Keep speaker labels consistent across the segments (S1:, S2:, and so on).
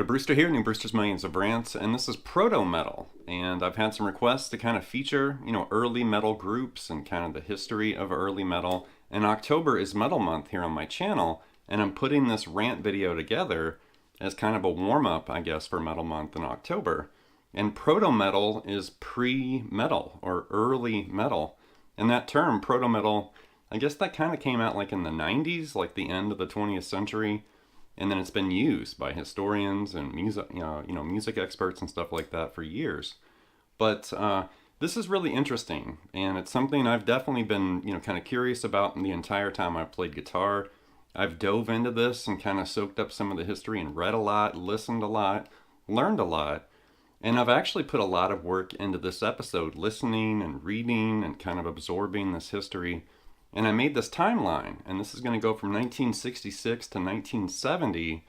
S1: Brewster here, new Brewster's Millions of Rants, and this is Proto-Metal. And I've had some requests to kind of feature, early metal groups and kind of the history of early metal. And October is Metal Month here on my channel, and I'm putting this rant video together as kind of a warm-up, I guess, for Metal Month in October. And Proto-Metal is pre-metal, or early metal. And that term, Proto-Metal, I guess that kind of came out like in the 90s, like the end of the 20th century. And then it's been used by historians and music, music experts and stuff like that for years. But this is really interesting, and it's something I've definitely been, kind of curious about the entire time I've played guitar. I've dove into this and kind of soaked up some of the history and read a lot, listened a lot, learned a lot. And I've actually put a lot of work into this episode, listening and reading and kind of absorbing this history. And I made this timeline, and this is going to go from 1966 to 1970,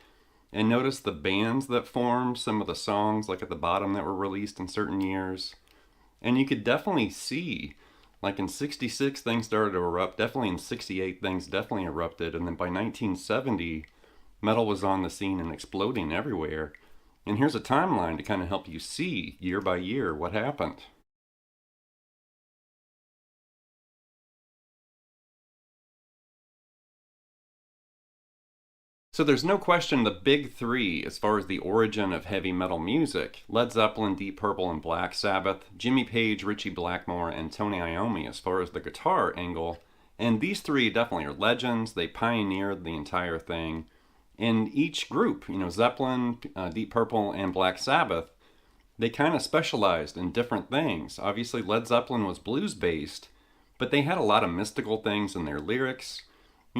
S1: and notice the bands that formed, some of the songs like at the bottom that were released in certain years. And you could definitely see, like in 66 things started to erupt, definitely in 68 things definitely erupted, and then by 1970 metal was on the scene and exploding everywhere. And here's a timeline to kind of help you see year by year what happened. So there's no question the big three as far as the origin of heavy metal music: Led Zeppelin, Deep Purple, and Black Sabbath, Jimmy Page, Ritchie Blackmore, and Tony Iommi as far as the guitar angle. And these three definitely are legends. They pioneered the entire thing. And each group, Zeppelin, Deep Purple, and Black Sabbath, they kind of specialized in different things. Obviously Led Zeppelin was blues-based, but they had a lot of mystical things in their lyrics.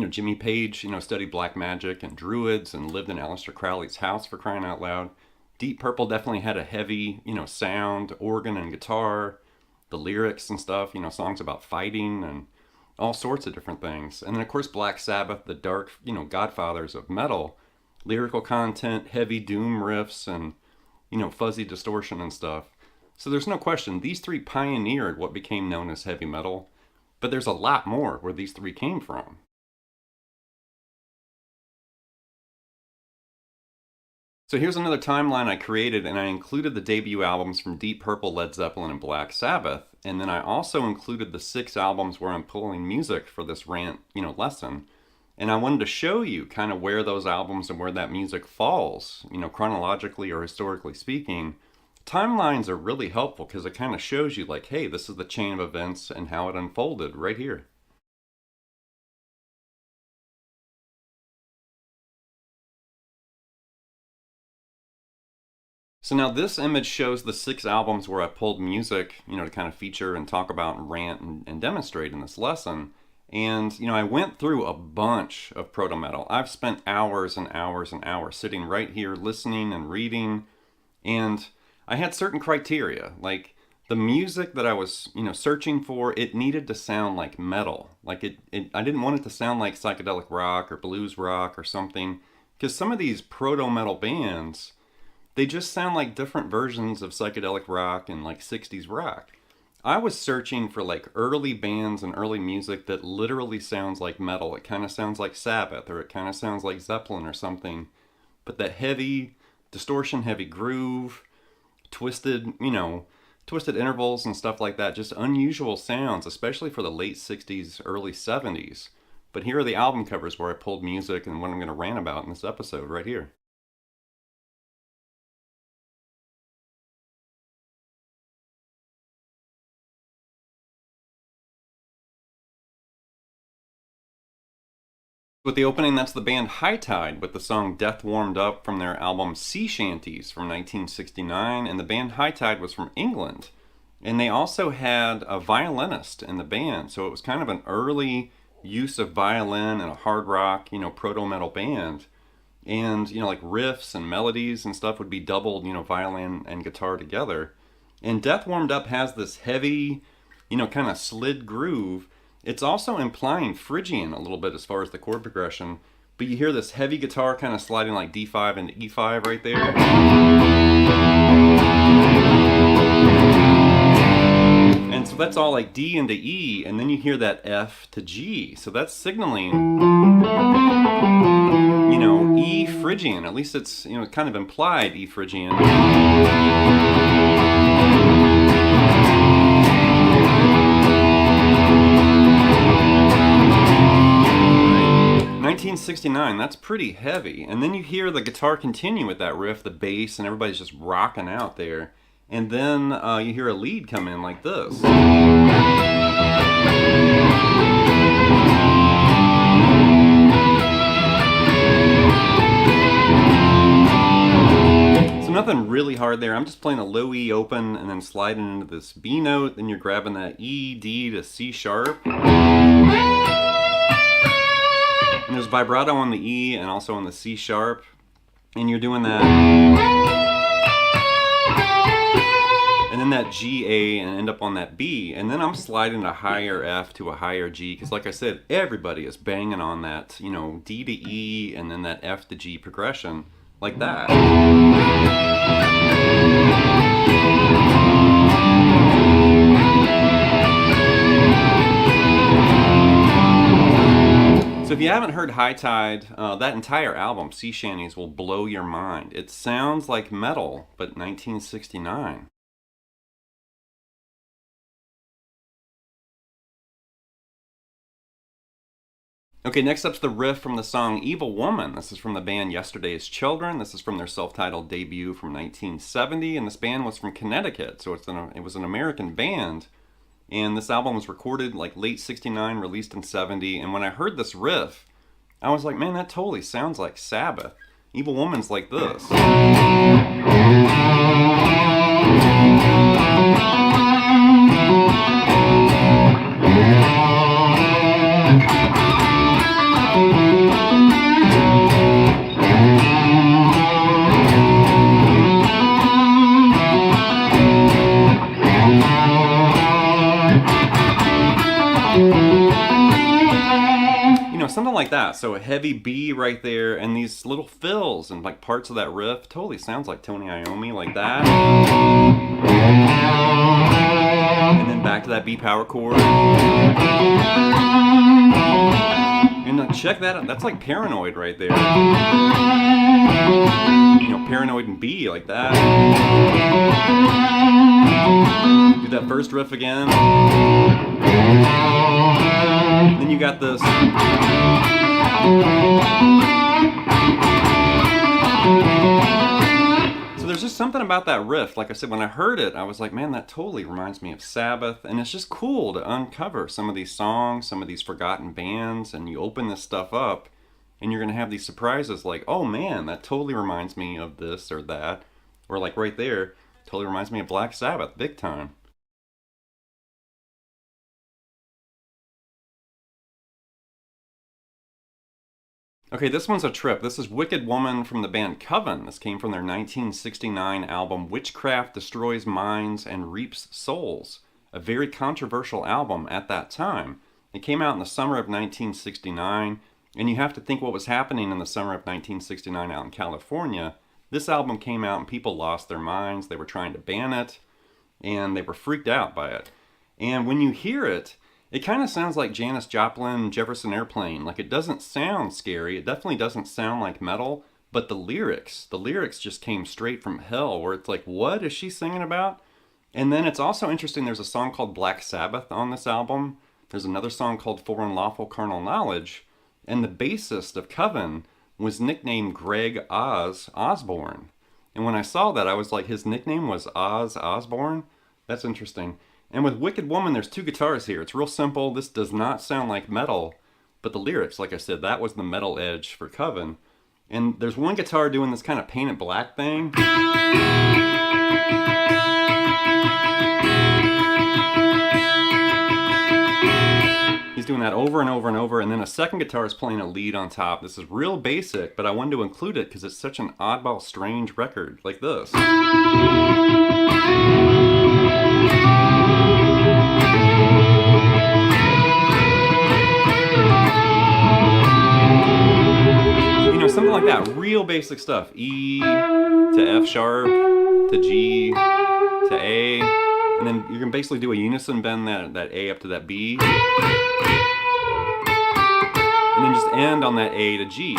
S1: Jimmy Page, studied black magic and druids and lived in Aleister Crowley's house, for crying out loud. Deep Purple definitely had a heavy, sound, organ and guitar, the lyrics and stuff, songs about fighting and all sorts of different things. And then of course Black Sabbath, the dark, godfathers of metal, lyrical content, heavy doom riffs and, fuzzy distortion and stuff. So there's no question, these three pioneered what became known as heavy metal, but there's a lot more where these three came from. So here's another timeline I created, and I included the debut albums from Deep Purple, Led Zeppelin, and Black Sabbath. And then I also included the 6 albums where I'm pulling music for this rant, lesson. And I wanted to show you kind of where those albums and where that music falls, chronologically or historically speaking. Timelines are really helpful because it kind of shows you like, hey, this is the chain of events and how it unfolded right here. So now this image shows the 6 albums where I pulled music, to kind of feature and talk about and rant and demonstrate in this lesson. And, I went through a bunch of proto-metal. I've spent hours and hours and hours sitting right here listening and reading. And I had certain criteria, like the music that I was, searching for, it needed to sound like metal. Like I didn't want it to sound like psychedelic rock or blues rock or something. Because some of these proto-metal bands, they just sound like different versions of psychedelic rock and like 60s rock. I was searching for like early bands and early music that literally sounds like metal. It kind of sounds like Sabbath, or it kind of sounds like Zeppelin or something. But that heavy, distortion, heavy groove, twisted, twisted intervals and stuff like that. Just unusual sounds, especially for the late 60s, early 70s. But here are the album covers where I pulled music and what I'm going to rant about in this episode right here. With the opening, that's the band High Tide with the song Death Warmed Up from their album Sea Shanties from 1969. And the band High Tide was from England. And they also had a violinist in the band. So it was kind of an early use of violin in a hard rock, proto-metal band. And, like riffs and melodies and stuff would be doubled, violin and guitar together. And Death Warmed Up has this heavy, kind of slid groove. It's also implying Phrygian a little bit as far as the chord progression, but you hear this heavy guitar kind of sliding like D5 into E5 right there. And so that's all like D into E, and then you hear that F to G. So that's signaling, E Phrygian. Phrygian. At least it's, you know, kind of implied E Phrygian. 1969, that's pretty heavy. And then you hear the guitar continue with that riff, the bass, and everybody's just rocking out there. And then you hear a lead come in like this. So nothing really hard there. I'm just playing a low E open and then sliding into this B note. Then you're grabbing that E, D to C sharp. And there's vibrato on the E and also on the C sharp. And you're doing that. And then that G, A, and end up on that B. And then I'm sliding a higher F to a higher G. Because like I said, everybody is banging on that, you know, D to E and then that F to G progression like that. So if you haven't heard High Tide, that entire album, Sea Shanties, will blow your mind. It sounds like metal, but 1969. Okay, next up's the riff from the song Evil Woman. This is from the band Yesterday's Children. This is from their self-titled debut from 1970, and this band was from Connecticut, so it was an American band. And this album was recorded like late 69, released in 70. And when I heard this riff, I was like, man, that totally sounds like Sabbath. Evil Woman's like this. Something like that. So a heavy B right there, and these little fills and like parts of that riff totally sounds like Tony Iommi, like that. And then back to that B power chord. And check that out. That's like Paranoid right there. You know, Paranoid and B like that. Do that first riff again. Then you got this. So there's just something about that riff. Like I said, when I heard it, I was like, man, that totally reminds me of Sabbath. And it's just cool to uncover some of these songs, some of these forgotten bands, and you open this stuff up, and you're going to have these surprises like, oh man, that totally reminds me of this or that. Or like right there, totally reminds me of Black Sabbath, big time. Okay, this one's a trip. This is Wicked Woman from the band Coven. This came from their 1969 album Witchcraft Destroys Minds and Reaps Souls, a very controversial album at that time. It came out in the summer of 1969, and you have to think what was happening in the summer of 1969 out in California. This album came out and people lost their minds. They were trying to ban it, and they were freaked out by it. And when you hear it, it kind of sounds like Janis Joplin, Jefferson Airplane. Like, it doesn't sound scary. It definitely doesn't sound like metal. But the lyrics just came straight from hell, where it's like, what is she singing about? And then it's also interesting, there's a song called Black Sabbath on this album. There's another song called For Unlawful Carnal Knowledge. And the bassist of Coven was nicknamed Greg Oz Osborne. And when I saw that, I was like, his nickname was Oz Osborne? That's interesting. And with Wicked Woman, there's two guitars here. It's real simple. This does not sound like metal, but the lyrics, like I said, that was the metal edge for Coven. And there's one guitar doing this kind of painted black thing. He's doing that over and over and over, and then a second guitar is playing a lead on top. This is real basic, but I wanted to include it because it's such an oddball, strange record, like this. Something like that, real basic stuff. E to F sharp, to G, to A, and then you can basically do a unison bend that A up to that B, and then just end on that A to G.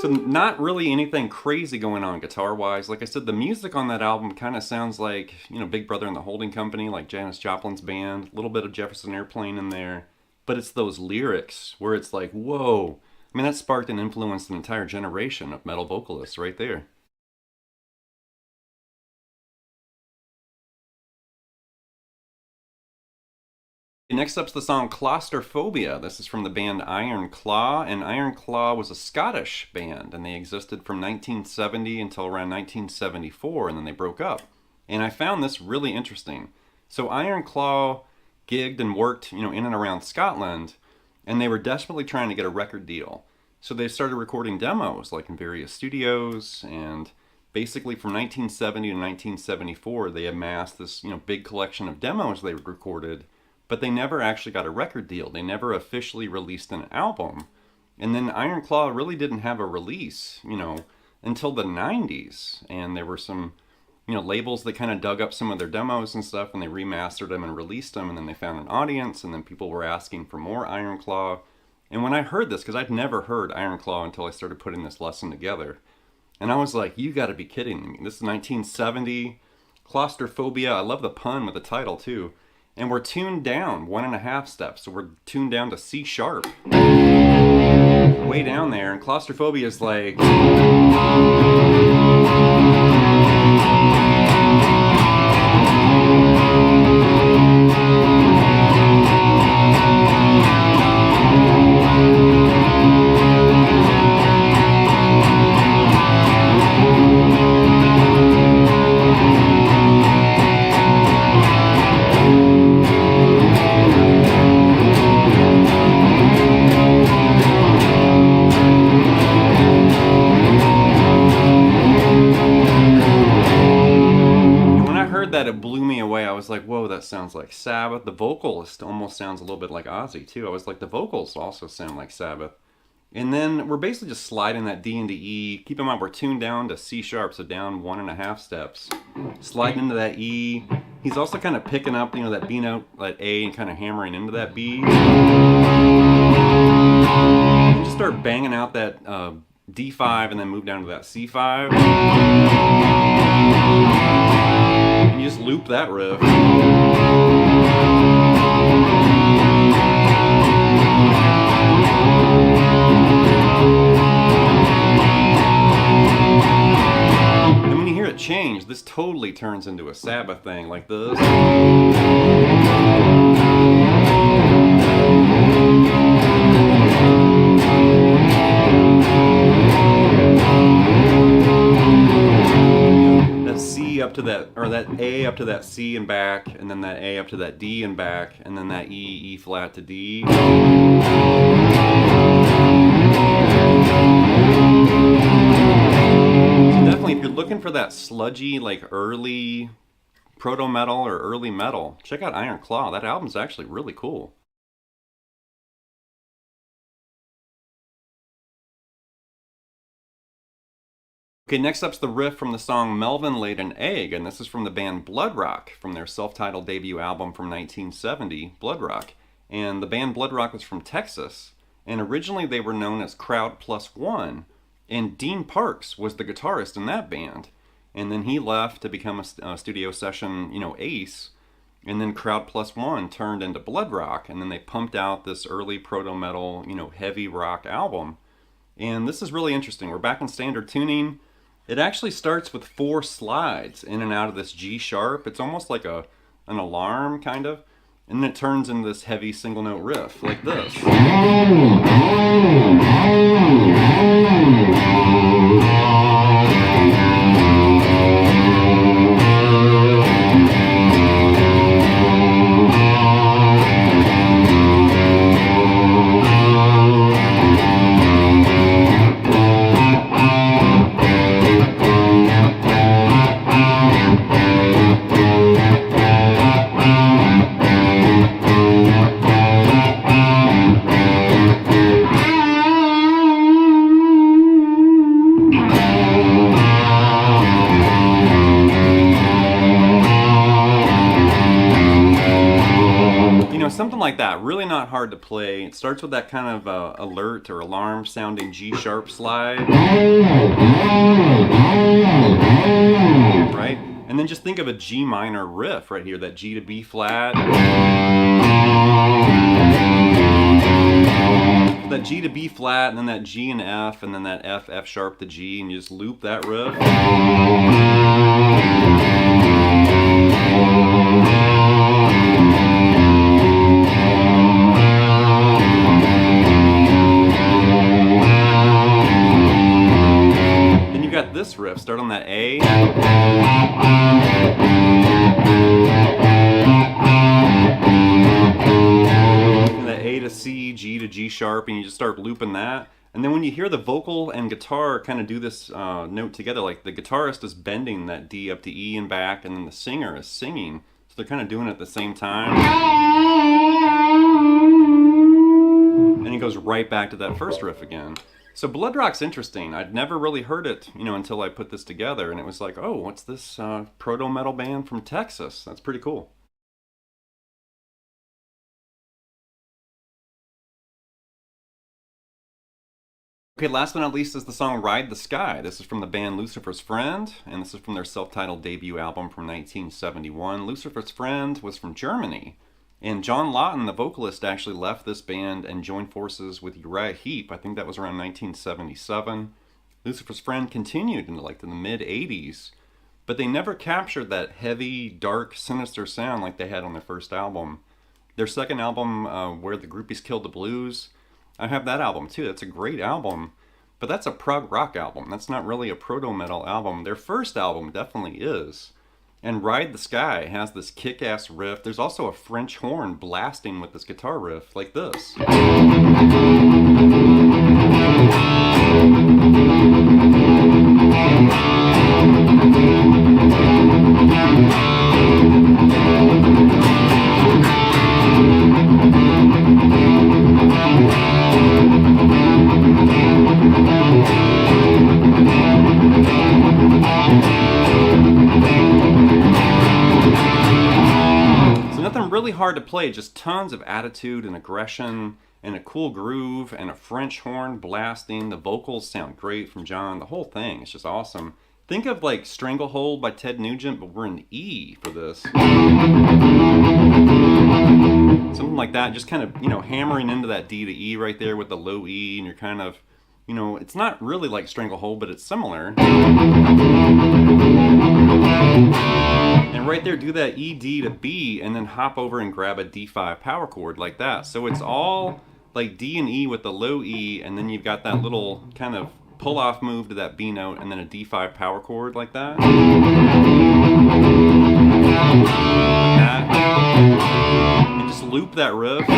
S1: So not really anything crazy going on guitar-wise. Like I said, the music on that album kind of sounds like, Big Brother and the Holding Company, like Janis Joplin's band. A little bit of Jefferson Airplane in there. But it's those lyrics where it's like, whoa. I mean, that sparked and influenced an entire generation of metal vocalists right there. Next up's the song Clawstrophobia. This is from the band Iron Claw, and Iron Claw was a Scottish band, and they existed from 1970 until around 1974, and then they broke up. And I found this really interesting. So Iron Claw gigged and worked, in and around Scotland, and they were desperately trying to get a record deal. So they started recording demos, like in various studios, and basically from 1970 to 1974, they amassed this, big collection of demos they recorded, but they never actually got a record deal. They never officially released an album. And then Iron Claw really didn't have a release, until the 90s. And there were some, labels that kind of dug up some of their demos and stuff, and they remastered them and released them, and then they found an audience, and then people were asking for more Iron Claw. And when I heard this, because I'd never heard Iron Claw until I started putting this lesson together, and I was like, you gotta be kidding me. This is 1970, Clawstrophobia. I love the pun with the title too. And we're tuned down 1.5 steps. So we're tuned down to C sharp. Way down there. And Clawstrophobia is like... that it blew me away. I was like, whoa, that sounds like Sabbath. The vocalist almost sounds a little bit like Ozzy too. I was like, the vocals also sound like Sabbath. And then we're basically just sliding that D into E. Keep in mind, we're tuned down to C sharp, so down 1.5 steps. Sliding into that E. He's also kind of picking up, that B note, that A, and kind of hammering into that B. And just start banging out that D5 and then move down to that C5. And you just loop that riff. And when you hear it change, this totally turns into a Sabbath thing like this. Up to that, or that A up to that C and back, and then that A up to that D and back, and then that E flat to D. So definitely, if you're looking for that sludgy, like early proto-metal or early metal, check out Iron Claw. That album's actually really cool. Okay, next up's the riff from the song Melvin Laid an Egg, and this is from the band Bloodrock, from their self-titled debut album from 1970, Bloodrock. And the band Bloodrock was from Texas, and originally they were known as Crowd Plus One, and Dean Parks was the guitarist in that band. And then he left to become a studio session, ace, and then Crowd Plus One turned into Bloodrock, and then they pumped out this early proto-metal, heavy rock album. And this is really interesting. We're back in standard tuning. It actually starts with 4 slides in and out of this G sharp. It's almost like an alarm, kind of. And then it turns into this heavy single note riff, like this. that. Really not hard to play. It starts with that kind of alert or alarm sounding G sharp slide. Right? And then just think of a G minor riff right here, that G to B flat. That G to B flat, and then that G and F, and then that F, F sharp to G, and you just loop that riff. Then you got this riff, start on that A. To C, G to G sharp, and you just start looping that. And then when you hear the vocal and guitar kind of do this note together, like the guitarist is bending that D up to E and back, and then the singer is singing. So they're kind of doing it at the same time. And it goes right back to that first riff again. So Bloodrock's interesting. I'd never really heard it, until I put this together, and it was like, oh, what's this proto-metal band from Texas? That's pretty cool. Okay, last but not least is the song Ride the Sky. This is from the band Lucifer's Friend, and this is from their self-titled debut album from 1971. Lucifer's Friend was from Germany, and John Lawton, the vocalist, actually left this band and joined forces with Uriah Heep. I think that was around 1977. Lucifer's Friend continued into the mid-80s, but they never captured that heavy, dark, sinister sound like they had on their first album. Their second album, Where the Groupies Killed the Blues, I have that album too. That's a great album, but that's a prog rock album. That's not really a proto-metal album. Their first album definitely is. And Ride the Sky has this kick-ass riff. There's also a French horn blasting with this guitar riff like this. Really hard to play, just tons of attitude and aggression and a cool groove and a French horn blasting. The vocals sound great from John. The whole thing is just awesome. Think of Stranglehold by Ted Nugent, but we're in E for this. Something like that, just kind of, hammering into that D to E right there with the low E, and you're kind of, it's not really like Stranglehold, but it's similar. And right there, do that E, D to B, and then hop over and grab a D5 power chord like that. So it's all like D and E with the low E, and then you've got that little kind of pull-off move to that B note, and then a D5 power chord like that. And just loop that riff.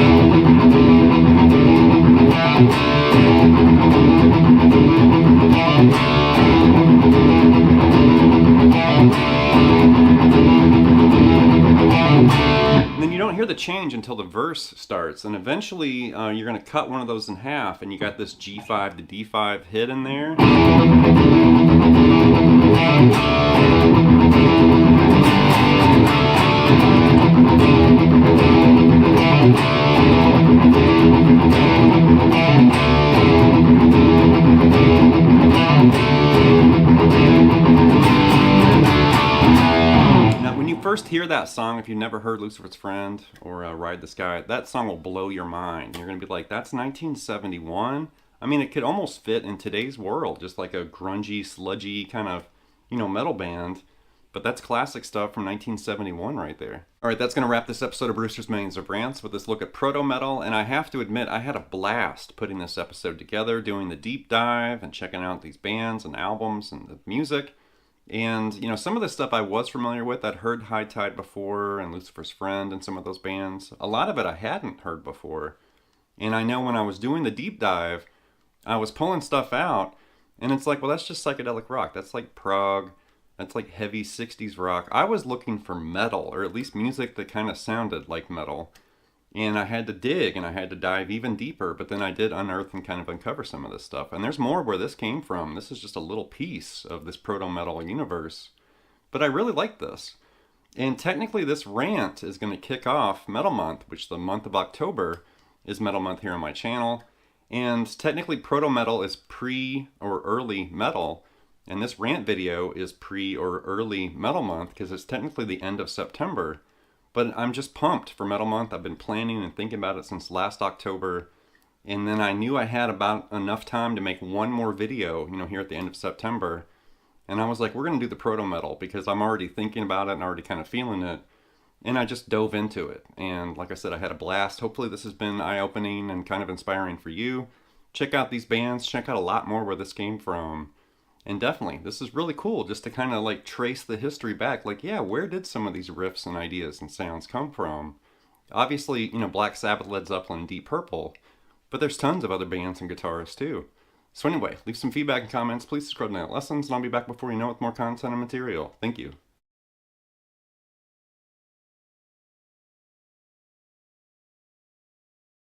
S1: And then you don't hear the change until the verse starts, and eventually you're going to cut one of those in half, and you got this G5 to D5 hit in there. First hear that song, if you've never heard Lucifer's Friend or Ride the Sky, that song will blow your mind. You're going to be like, that's 1971? I mean, it could almost fit in today's world, just like a grungy, sludgy kind of, metal band. But that's classic stuff from 1971 right there. All right, that's going to wrap this episode of Brewster's Millions of Rants with this look at Proto-Metal. And I have to admit, I had a blast putting this episode together, doing the deep dive and checking out these bands and albums and the music. And, some of the stuff I was familiar with. I'd heard High Tide before and Lucifer's Friend and some of those bands. A lot of it I hadn't heard before. And I know when I was doing the deep dive, I was pulling stuff out, and it's like, well, that's just psychedelic rock. That's like prog. That's like heavy 60s rock. I was looking for metal, or at least music that kind of sounded like metal. And I had to dig, and I had to dive even deeper, but then I did unearth and kind of uncover some of this stuff. And there's more where this came from. This is just a little piece of this proto-metal universe. But I really like this. And technically, this rant is going to kick off Metal Month, which the month of October is Metal Month here on my channel. And technically, Proto-Metal is pre or early metal. And this rant video is pre or early Metal Month because it's technically the end of September. But I'm just pumped for Metal Month. I've been planning and thinking about it since last October. And then I knew I had about enough time to make one more video, here at the end of September. And I was like, we're going to do the Proto-Metal because I'm already thinking about it and already kind of feeling it. And I just dove into it. And like I said, I had a blast. Hopefully this has been eye-opening and kind of inspiring for you. Check out these bands. Check out a lot more where this came from. And definitely, this is really cool just to kind of like trace the history back. Like, yeah, where did some of these riffs and ideas and sounds come from? Obviously, Black Sabbath, Led Zeppelin, Deep Purple. But there's tons of other bands and guitarists too. So anyway, leave some feedback and comments. Please subscribe to Night Lessons, and I'll be back before you know it with more content and material. Thank you.